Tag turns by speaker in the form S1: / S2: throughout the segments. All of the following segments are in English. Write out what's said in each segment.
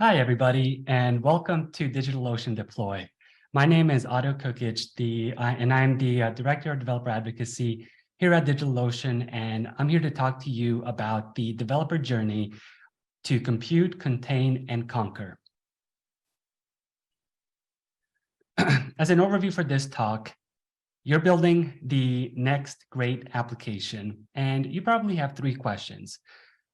S1: Hi, everybody, and welcome to DigitalOcean Deploy. My name is Kukic, and I'm the Director of Developer Advocacy here at DigitalOcean, and I'm here to talk to you about the developer journey to compute, contain, and conquer. As an overview for this talk, you're building the next great application, and you probably have three questions.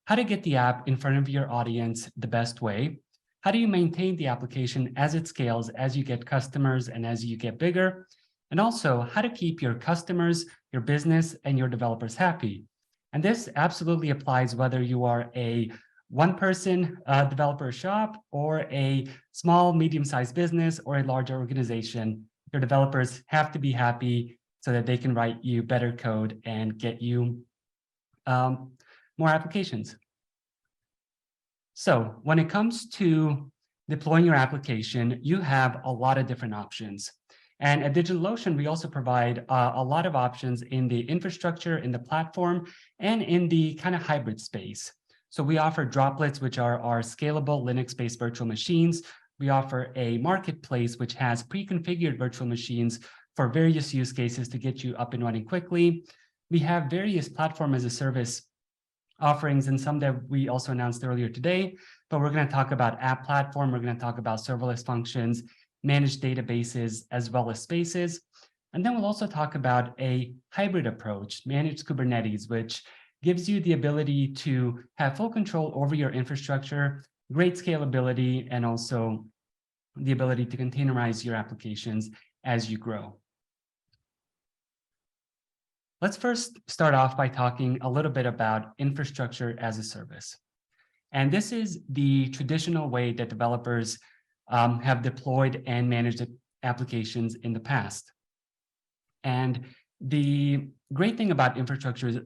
S1: How to get the app in front of your audience the best way? How do you maintain the application as it scales, as you get customers and as you get bigger? And also, how to keep your customers, your business, and your developers happy. And this absolutely applies whether you are a one-person developer shop or a small, medium-sized business or a larger organization. Your developers have to be happy so that they can write you better code and get you more applications. So when it comes to deploying your application, you have a lot of different options. And at DigitalOcean, we also provide a lot of options in the infrastructure, in the platform, and in the kind of hybrid space. So we offer Droplets, which are our scalable Linux-based virtual machines. We offer a marketplace, which has pre-configured virtual machines for various use cases to get you up and running quickly. We have various platform as a service offerings and some that we also announced earlier today, but we're going to talk about app platform. We're going to talk about serverless functions, managed databases, as well as spaces. And then we'll also talk about a hybrid approach, managed Kubernetes, which gives you the ability to have full control over your infrastructure, great scalability, and also the ability to containerize your applications as you grow. Let's first start off by talking a little bit about infrastructure as a service. And this is the traditional way that developers have deployed and managed applications in the past. And the great thing about infrastructure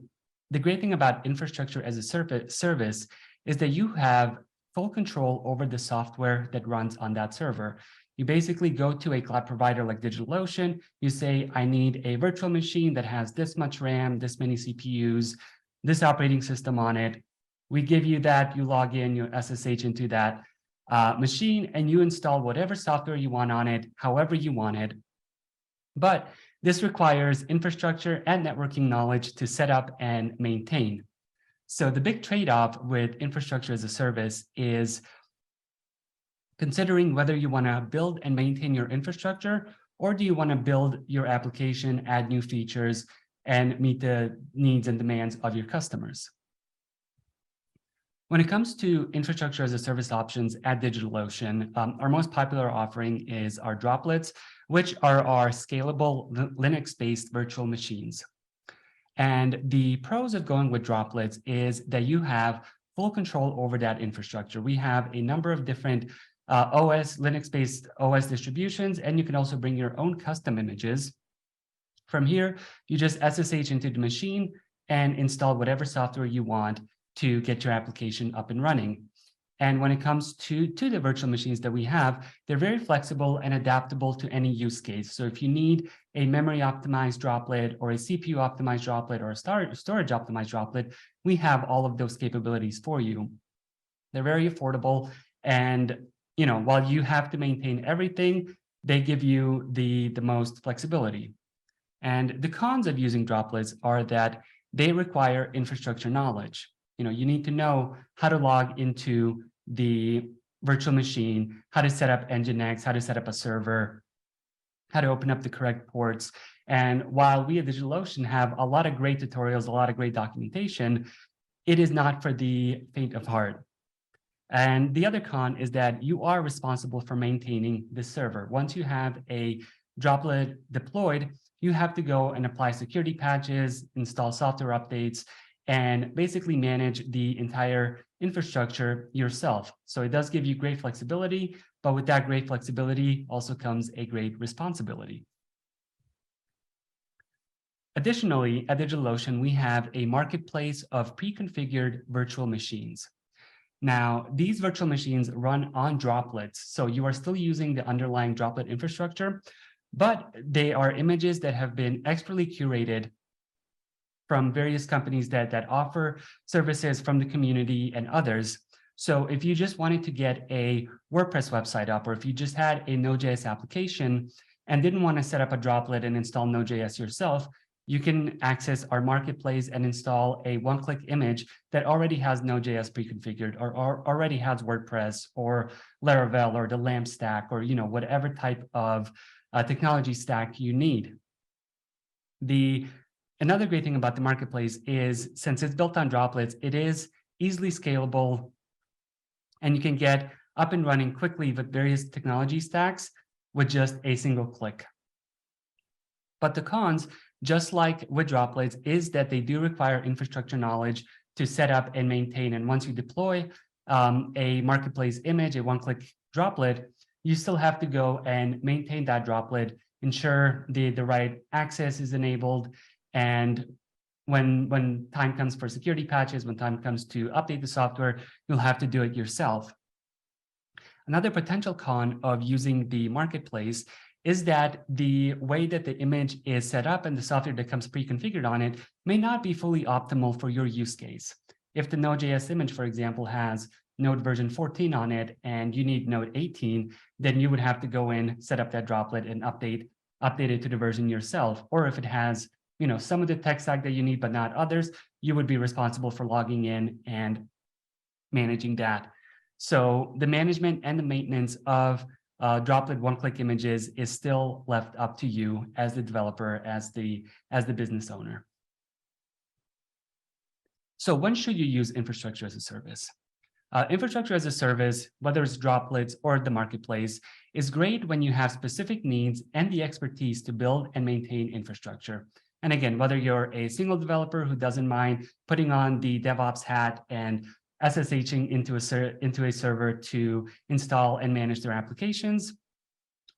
S1: as a service is that you have full control over the software that runs on that server. You basically go to a cloud provider like DigitalOcean. You say, I need a virtual machine that has this much RAM, this many CPUs, this operating system on it. We give you that. You log in, you SSH into that machine, and you install whatever software you want on it, however you want it. But this requires infrastructure and networking knowledge to set up and maintain. So the big trade-off with infrastructure as a service is considering whether you want to build and maintain your infrastructure, or do you want to build your application, add new features, and meet the needs and demands of your customers. When it comes to infrastructure as a service options at DigitalOcean, our most popular offering is our Droplets, which are our scalable Linux-based virtual machines. And the pros of going with Droplets is that you have full control over that infrastructure. We have a number of different Linux-based OS distributions, and you can also bring your own custom images. From here, you just SSH into the machine and install whatever software you want to get your application up and running. And when it comes to the virtual machines that we have, they're very flexible and adaptable to any use case. So if you need a memory-optimized droplet or a CPU-optimized droplet or a storage-optimized droplet, we have all of those capabilities for you. They're very affordable, and while you have to maintain everything, they give you the most flexibility. And the cons of using Droplets are that they require infrastructure knowledge. You need to know how to log into the virtual machine, how to set up Nginx, how to set up a server, how to open up the correct ports. And while we at DigitalOcean have a lot of great tutorials, a lot of great documentation, it is not for the faint of heart. And the other con is that you are responsible for maintaining the server. Once you have a Droplet deployed, you have to go and apply security patches, install software updates, and basically manage the entire infrastructure yourself. So it does give you great flexibility, but with that great flexibility also comes a great responsibility. Additionally, at DigitalOcean, we have a marketplace of pre-configured virtual machines. Now, these virtual machines run on Droplets, so you are still using the underlying Droplet infrastructure, but they are images that have been expertly curated from various companies that offer services from the community and others. So if you just wanted to get a WordPress website up, or if you just had a Node.js application and didn't want to set up a droplet and install Node.js yourself, you can access our marketplace and install a one-click image that already has Node.js pre-configured, or already has WordPress or Laravel or the LAMP stack, or whatever type of technology stack you need. Another great thing about the marketplace is, since it's built on droplets, it is easily scalable, and you can get up and running quickly with various technology stacks with just a single click. But the cons, just like with droplets, is that they do require infrastructure knowledge to set up and maintain. And once you deploy a marketplace image, a one-click droplet, you still have to go and maintain that droplet, ensure the right access is enabled. And when time comes for security patches, when time comes to update the software, you'll have to do it yourself. Another potential con of using the marketplace is that the way that the image is set up and the software that comes pre-configured on it may not be fully optimal for your use case. If the Node.js image, for example, has Node version 14 on it and you need Node 18, then you would have to go in, set up that droplet, and update it to the version yourself. Or if it has some of the tech stack that you need, but not others, you would be responsible for logging in and managing that. So the management and the maintenance of droplet one-click images is still left up to you as the developer, as the business owner. So when should you use infrastructure as a service? Infrastructure as a service, whether it's droplets or the marketplace, is great when you have specific needs and the expertise to build and maintain infrastructure. And again, whether you're a single developer who doesn't mind putting on the DevOps hat and SSHing into a server to install and manage their applications,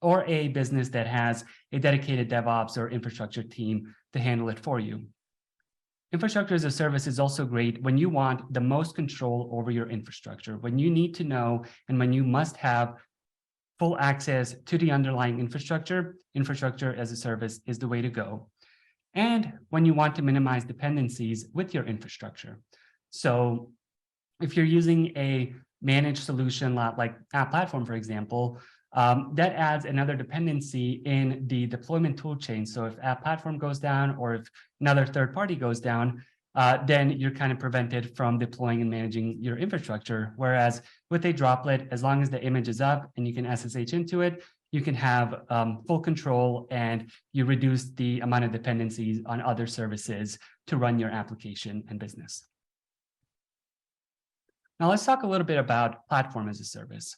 S1: or a business that has a dedicated DevOps or infrastructure team to handle it for you. Infrastructure as a service is also great when you want the most control over your infrastructure, when you need to know and when you must have full access to the underlying infrastructure. Infrastructure as a service is the way to go. And when you want to minimize dependencies with your infrastructure. So if you're using a managed solution like App Platform, for example, that adds another dependency in the deployment toolchain. So if App Platform goes down, or if another third party goes down, then you're kind of prevented from deploying and managing your infrastructure. Whereas with a droplet, as long as the image is up and you can SSH into it, you can have full control, and you reduce the amount of dependencies on other services to run your application and business. Now let's talk a little bit about platform as a service.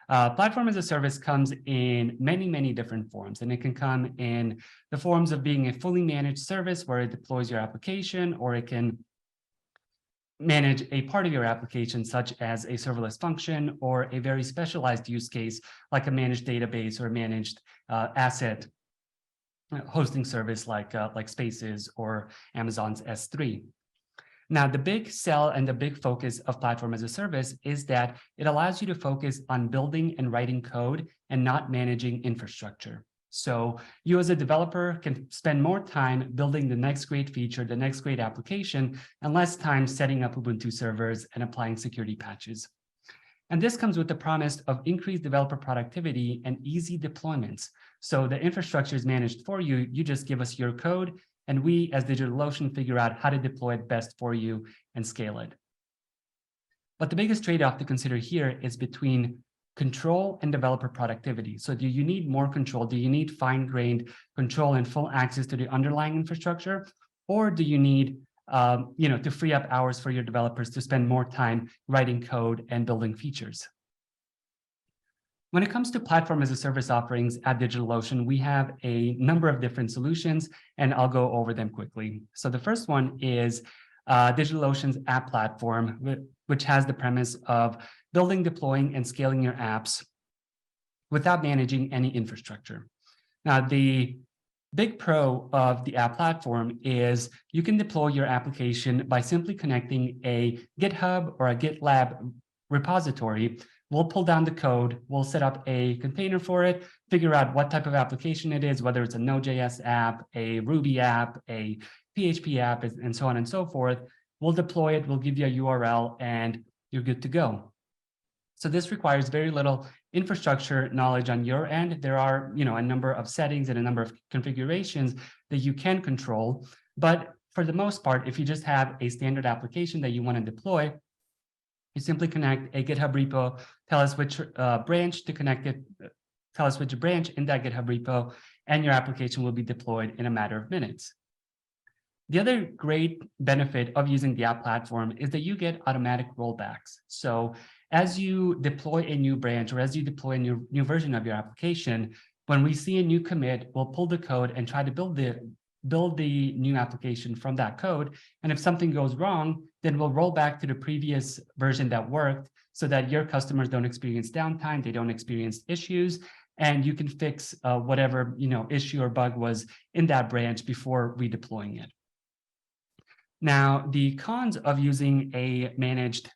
S1: Platform as a service comes in many, many different forms, and it can come in the forms of being a fully managed service where it deploys your application, or it can manage a part of your application, such as a serverless function or a very specialized use case like a managed database or managed asset hosting service like Spaces or Amazon's S3. Now, the big sell and the big focus of platform as a service is that it allows you to focus on building and writing code and not managing infrastructure. So you as a developer can spend more time building the next great feature, the next great application, and less time setting up Ubuntu servers and applying security patches. And this comes with the promise of increased developer productivity and easy deployments. So the infrastructure is managed for you. You just give us your code, and we as DigitalOcean figure out how to deploy it best for you and scale it. But the biggest trade-off to consider here is between control and developer productivity. So do you need more control? Do you need fine-grained control and full access to the underlying infrastructure? Or do you need to free up hours for your developers to spend more time writing code and building features? When it comes to platform as a service offerings at DigitalOcean, we have a number of different solutions, and I'll go over them quickly. So the first one is DigitalOcean's app platform, which has the premise of building, deploying, and scaling your apps without managing any infrastructure. Now, the big pro of the app platform is you can deploy your application by simply connecting a GitHub or a GitLab repository. We'll pull down the code, we'll set up a container for it, figure out what type of application it is, whether it's a Node.js app, a Ruby app, a PHP app, and so on and so forth. We'll deploy it, we'll give you a URL, and you're good to go. So this requires very little infrastructure knowledge on your end. There are, a number of settings and a number of configurations that you can control. But for the most part, if you just have a standard application that you want to deploy, you simply connect a GitHub repo, tell us which branch to connect it, tell us which branch in that GitHub repo, and your application will be deployed in a matter of minutes. The other great benefit of using the app platform is that you get automatic rollbacks. So as you deploy a new branch or as you deploy a new version of your application, when we see a new commit, we'll pull the code and try to build the new application from that code. And if something goes wrong, then we'll roll back to the previous version that worked so that your customers don't experience downtime, they don't experience issues, and you can fix whatever issue or bug was in that branch before redeploying it. Now, the cons of using a managed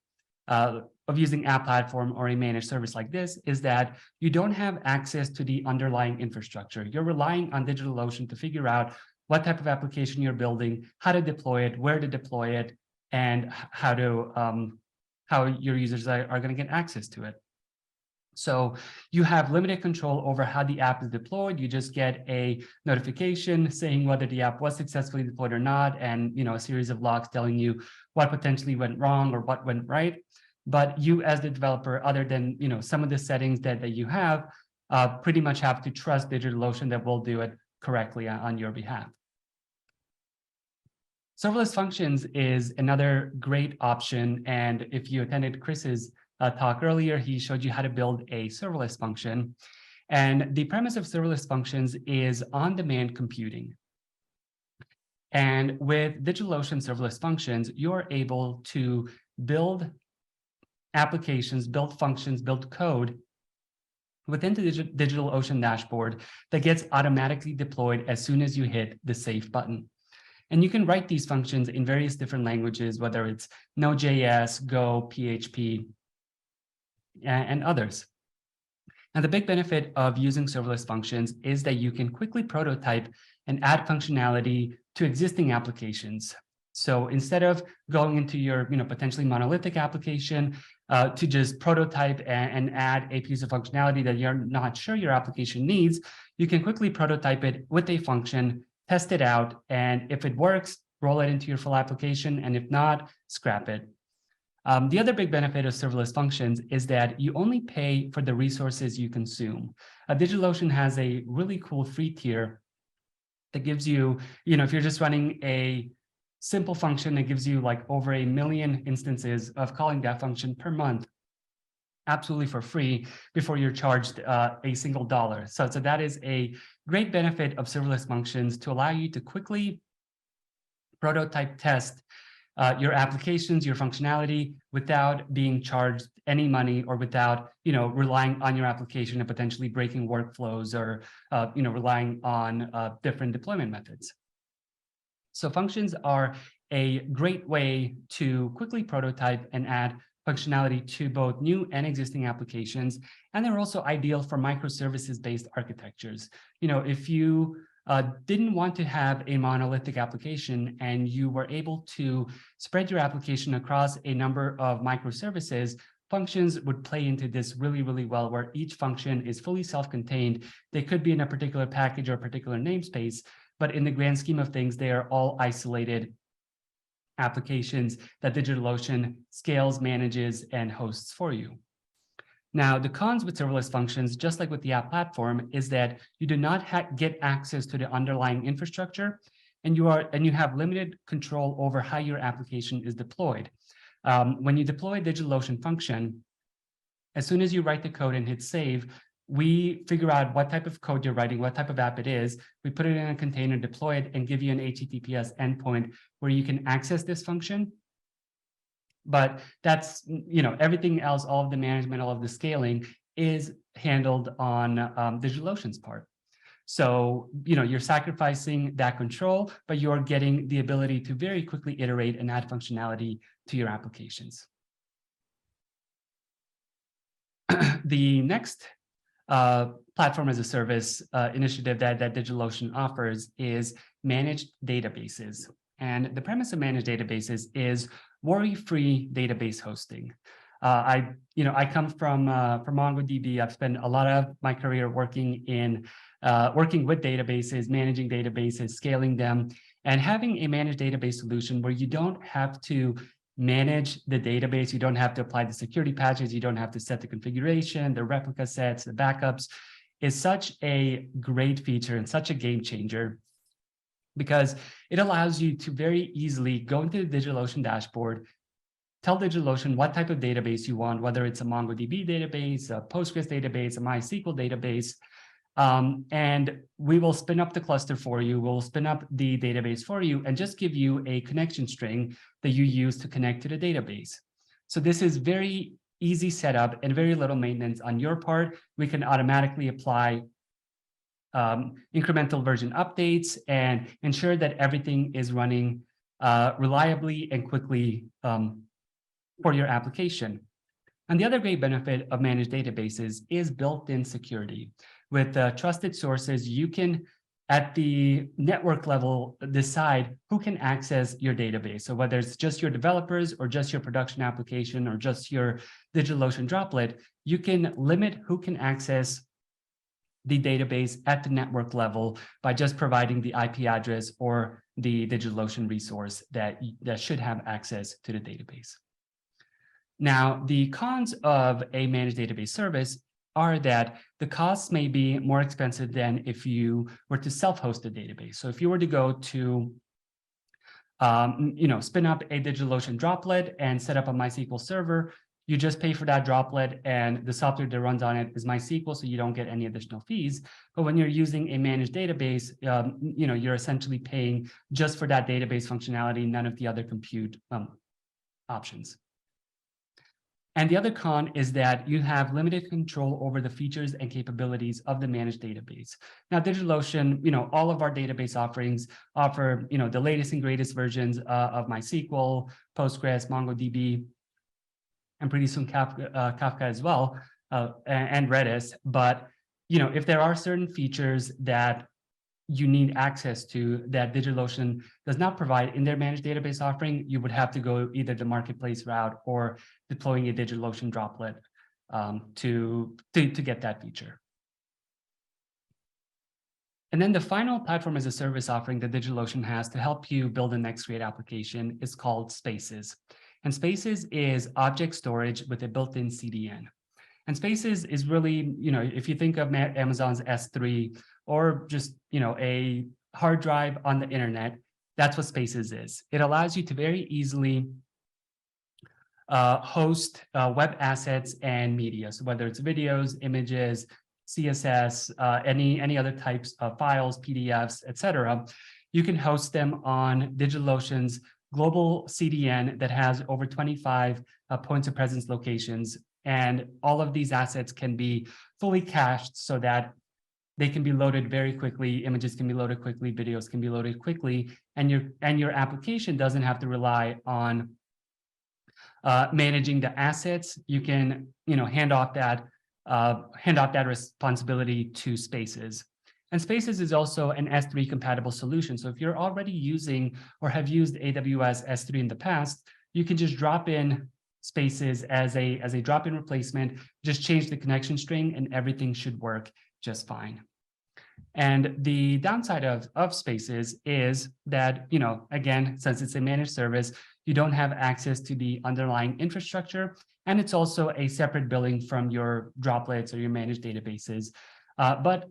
S1: app platform or a managed service like this is that you don't have access to the underlying infrastructure. You're relying on DigitalOcean to figure out what type of application you're building, how to deploy it, where to deploy it, and how your users are going to get access to it. So you have limited control over how the app is deployed. You just get a notification saying whether the app was successfully deployed or not, and a series of logs telling you what potentially went wrong or what went right. But you, as the developer, other than some of the settings that you have, pretty much have to trust DigitalOcean that will do it correctly on your behalf. Serverless functions is another great option, and if you attended Chris's talk earlier, he showed you how to build a serverless function. And the premise of serverless functions is on-demand computing. And with DigitalOcean serverless functions, you're able to build applications, build functions, build code within the DigitalOcean dashboard that gets automatically deployed as soon as you hit the save button. And you can write these functions in various different languages, whether it's Node.js, Go, PHP, and others. And the big benefit of using serverless functions is that you can quickly prototype and add functionality to existing applications. So instead of going into your potentially monolithic application to just prototype and add a piece of functionality that you're not sure your application needs, you can quickly prototype it with a function, test it out, and if it works, roll it into your full application, and if not, scrap it. The other big benefit of serverless functions is that you only pay for the resources you consume. DigitalOcean has a really cool free tier that gives you, if you're just running a simple function that gives you like over 1 million instances of calling that function per month, absolutely for free before you're charged a single dollar. So that is a great benefit of serverless functions to allow you to quickly prototype test your applications, your functionality without being charged any money or without, relying on your application and potentially breaking workflows or, relying on different deployment methods. So functions are a great way to quickly prototype and add functionality to both new and existing applications. And they're also ideal for microservices-based architectures. If you didn't want to have a monolithic application and you were able to spread your application across a number of microservices, functions would play into this really, really well, where each function is fully self-contained. They could be in a particular package or a particular namespace, but in the grand scheme of things, they are all isolated applications that DigitalOcean scales, manages, and hosts for you. Now, the cons with serverless functions, just like with the app platform, is that you do not get access to the underlying infrastructure, and you have limited control over how your application is deployed. When you deploy a DigitalOcean function, as soon as you write the code and hit save, we figure out what type of code you're writing, what type of app it is. We put it in a container, deploy it, and give you an HTTPS endpoint where you can access this function. But that's, everything else, all of the management, all of the scaling is handled on DigitalOcean's part. So, you're sacrificing that control, but you're getting the ability to very quickly iterate and add functionality to your applications. The next platform as a service initiative that DigitalOcean offers is managed databases. And the premise of managed databases is worry-free database hosting. I come from MongoDB. I've spent a lot of my career working with databases, managing databases, scaling them, and having a managed database solution where you don't have to manage the database. You don't have to apply the security patches. You don't have to set the configuration, the replica sets, the backups, is such a great feature and such a game changer, because it allows you to very easily go into the DigitalOcean dashboard, tell DigitalOcean what type of database you want, whether it's a MongoDB database, a Postgres database, a MySQL database, and we will spin up the cluster for you. We'll spin up the database for you and just give you a connection string that you use to connect to the database. So this is very easy setup and very little maintenance on your part. We can automatically apply incremental version updates and ensure that everything is running reliably and quickly for your application. And the other great benefit of managed databases is built-in security. With trusted sources, you can, at the network level, decide who can access your database. So whether it's just your developers or just your production application or just your DigitalOcean droplet, you can limit who can access the database at the network level by just providing the IP address or the DigitalOcean resource that should have access to the database. Now, the cons of a managed database service are that the costs may be more expensive than if you were to self-host a database. So if you were to go to, spin up a DigitalOcean droplet and set up a MySQL server, you just pay for that droplet and the software that runs on it is MySQL, so you don't get any additional fees. But when you're using a managed database, you're essentially paying just for that database functionality, none of the other compute options. And the other con is that you have limited control over the features and capabilities of the managed database. Now, DigitalOcean, all of our database offerings offer, the latest and greatest versions of MySQL, Postgres, MongoDB, and pretty soon Kafka as well, and Redis. But, if there are certain features that you need access to that DigitalOcean does not provide in their managed database offering, you would have to go either the marketplace route or deploying a DigitalOcean droplet to get that feature. And then the final platform as a service offering that DigitalOcean has to help you build the next great application is called Spaces. And Spaces is object storage with a built-in CDN. And Spaces is really, if you think of Amazon's S3 or just, a hard drive on the internet, that's what Spaces is. It allows you to very easily host web assets and media. So whether it's videos, images, CSS, any other types of files, PDFs, etc., you can host them on DigitalOcean's global CDN that has over 25 points of presence locations. And all of these assets can be fully cached so that they can be loaded very quickly. Images can be loaded quickly, videos can be loaded quickly, and your application doesn't have to rely on managing the assets. You can, hand off that responsibility to Spaces. And Spaces is also an S3 compatible solution. So if you're already using or have used AWS S3 in the past, you can just drop in Spaces as a drop-in replacement, just change the connection string and everything should work just fine. And the downside of Spaces is that, again, since it's a managed service, you don't have access to the underlying infrastructure, and it's also a separate billing from your droplets or your managed databases. But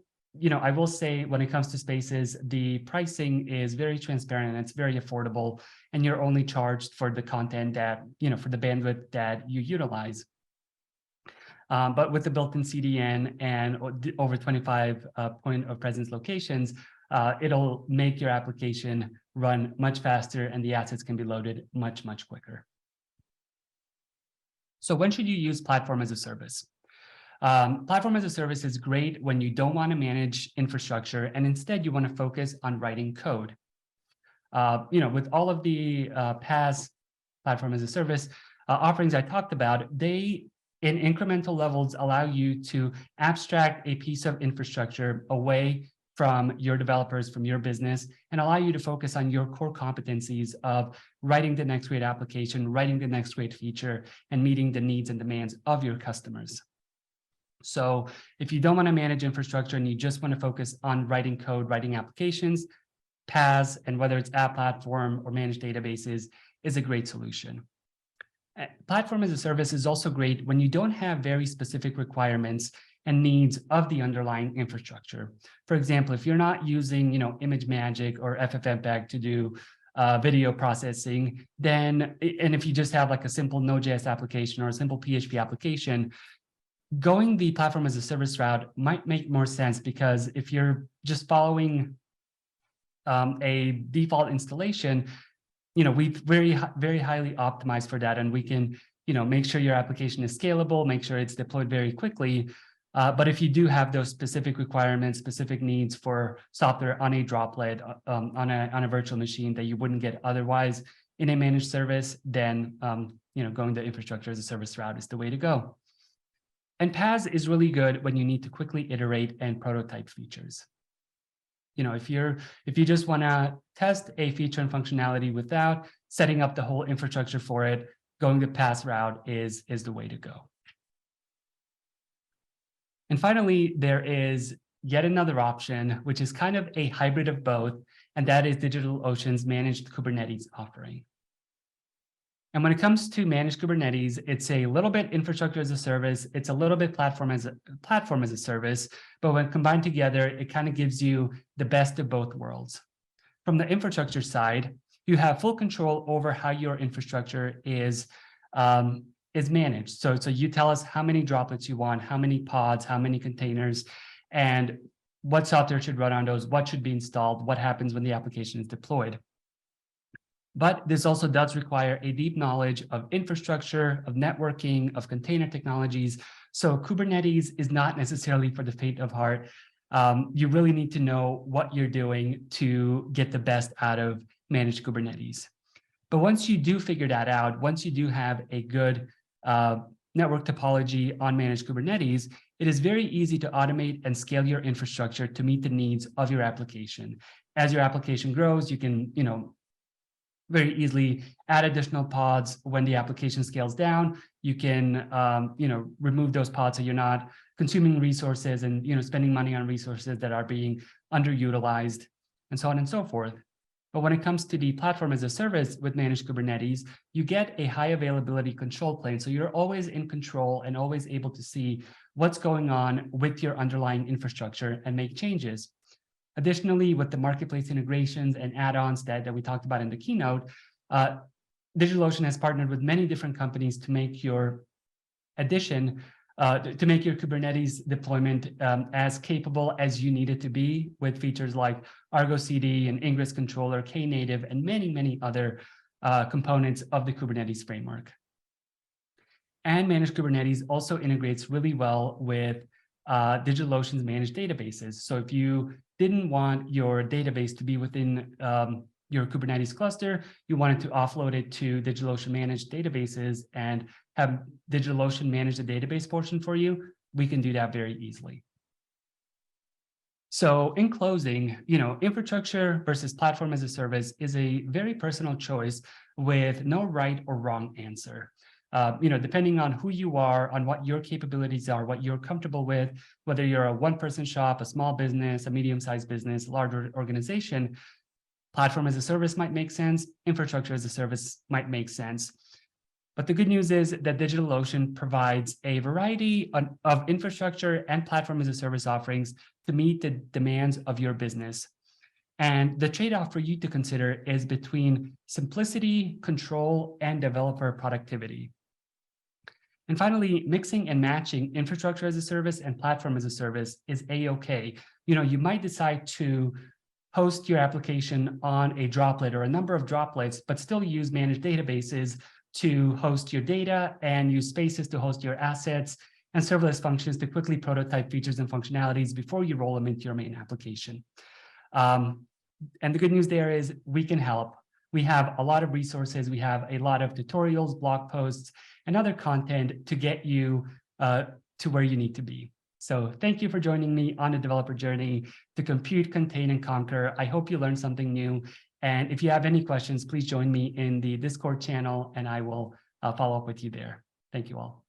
S1: I will say when it comes to Spaces, the pricing is very transparent and it's very affordable, and you're only charged for the content that, for the bandwidth that you utilize. But with the built-in CDN and over 25 point of presence locations, it'll make your application run much faster and the assets can be loaded much, much quicker. So when should you use platform as a service? Platform as a service is great when you don't want to manage infrastructure and instead you want to focus on writing code. With all of the past platform as a service offerings I talked about, they in incremental levels allow you to abstract a piece of infrastructure away from your developers, from your business, and allow you to focus on your core competencies of writing the next great application, writing the next great feature, and meeting the needs and demands of your customers. So if you don't want to manage infrastructure and you just want to focus on writing code, writing applications, PaaS, and whether it's app platform or managed databases, is a great solution. Platform as a service is also great when you don't have very specific requirements and needs of the underlying infrastructure. For example, if you're not using, ImageMagick or FFmpeg to do video processing, then, and if you just have like a simple Node.js application or a simple PHP application, going the platform as a service route might make more sense, because if you're just following a default installation, we've very highly optimized for that, and we can, make sure your application is scalable, make sure it's deployed very quickly. But if you do have those specific requirements, specific needs for software on a droplet, on a virtual machine that you wouldn't get otherwise in a managed service, then going the infrastructure as a service route is the way to go. And PaaS is really good when you need to quickly iterate and prototype features. If you just want to test a feature and functionality without setting up the whole infrastructure for it, going the PaaS route is the way to go. And finally, there is yet another option, which is kind of a hybrid of both, and that is DigitalOcean's managed Kubernetes offering. And when it comes to managed Kubernetes, it's a little bit infrastructure as a service, it's a little bit platform as a service, but when combined together, it kind of gives you the best of both worlds. From the infrastructure side, you have full control over how your infrastructure is managed. So you tell us how many droplets you want, how many pods, how many containers, and what software should run on those, what should be installed, what happens when the application is deployed. But this also does require a deep knowledge of infrastructure, of networking, of container technologies. So Kubernetes is not necessarily for the faint of heart. You really need to know what you're doing to get the best out of managed Kubernetes. But once you do figure that out, once you do have a good network topology on managed Kubernetes, it is very easy to automate and scale your infrastructure to meet the needs of your application. As your application grows, you can, very easily add additional pods. When the application scales down, you can, remove those pods so you're not consuming resources and, spending money on resources that are being underutilized, and so on and so forth. But when it comes to the platform as a service with managed Kubernetes, you get a high availability control plane. So you're always in control and always able to see what's going on with your underlying infrastructure and make changes. Additionally, with the marketplace integrations and add-ons that we talked about in the keynote, DigitalOcean has partnered with many different companies to make your Kubernetes deployment as capable as you need it to be, with features like Argo CD and Ingress Controller, Knative, and many, many other components of the Kubernetes framework. And managed Kubernetes also integrates really well with DigitalOcean's managed databases. So if you didn't want your database to be within your Kubernetes cluster, you wanted to offload it to DigitalOcean managed databases and have DigitalOcean manage the database portion for you, we can do that very easily. So in closing, infrastructure versus platform as a service is a very personal choice with no right or wrong answer. Depending on who you are, on what your capabilities are, what you're comfortable with, whether you're a one-person shop, a small business, a medium-sized business, a larger organization, platform as a service might make sense, infrastructure as a service might make sense. But the good news is that DigitalOcean provides a variety of infrastructure and platform as a service offerings to meet the demands of your business. And the trade-off for you to consider is between simplicity, control, and developer productivity. And finally, mixing and matching infrastructure as a service and platform as a service is a-okay. You might decide to host your application on a droplet or a number of droplets, but still use managed databases to host your data and use Spaces to host your assets and serverless functions to quickly prototype features and functionalities before you roll them into your main application. And the good news there is we can help. We have a lot of resources. We have a lot of tutorials, blog posts, and other content to get you to where you need to be. So thank you for joining me on the developer journey to compute, contain, and conquer. I hope you learned something new. And if you have any questions, please join me in the Discord channel, and I will follow up with you there. Thank you all.